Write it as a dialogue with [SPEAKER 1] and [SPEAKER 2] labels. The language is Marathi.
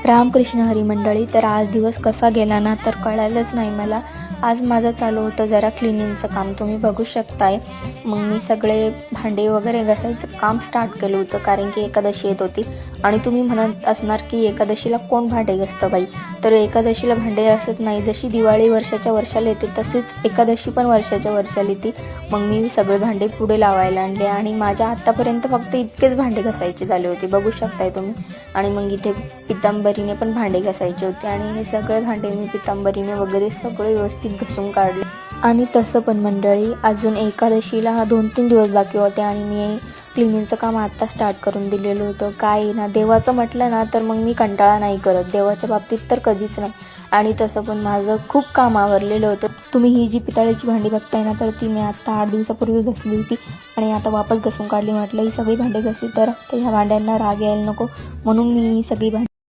[SPEAKER 1] रामकृष्ण हरी मंडळी. तर आज दिवस कसा गेला ना तर कळालंच नाही मला. आज माझं चालू होतं जरा क्लिनिंगचं काम, तुम्ही बघू शकताय. मग मी सगळे भांडे वगैरे घासायचं काम स्टार्ट केलं होतं, कारण की एकादशी येत होती. आणि तुम्ही म्हणत असणार की एकादशीला कोण भांडे घासतं बाई. तर एकादशीला भांडे घासत नाही, जशी दिवाळी वर्षाच्या वर्षाला येते तसेच एकादशी पण वर्षाच्या वर्षाला येते. मग मी सगळे भांडे पुढे लावायला आणले आणि माझ्या आत्तापर्यंत फक्त इतकेच भांडे घासायचे झाले होते, बघू शकताय तुम्ही. आणि मग इथे पितांबरीने पण भांडे घासायचे होते आणि हे सगळे भांडे मी पितांबरीने वगैरे सगळे व्यवस्थित घासून काढले. आणि तसं पण मंडळी, अजून एकादशीला 2-3 दिवस बाकी होते आणि मी क्लिनिंगचं काम आत्ता स्टार्ट करून दिलेलं होतं. काय ना, देवाचं म्हटलं ना तर मग मी कंटाळा नाही करत, देवाच्या बाबतीत तर कधीच नाही. आणि तसं पण माझं खूप काम आवरलेलं होतं. तुम्ही ही जी पितळेची भांडी बघताय ना, तर ती मी आत्ता 8 दिवसापूर्वी घासली होती आणि आता वापस घासून काढली. म्हटलं ही सगळी भांडी घासली तर ह्या भांड्यांना राग यायला नको, म्हणून मी ही सगळी भांडी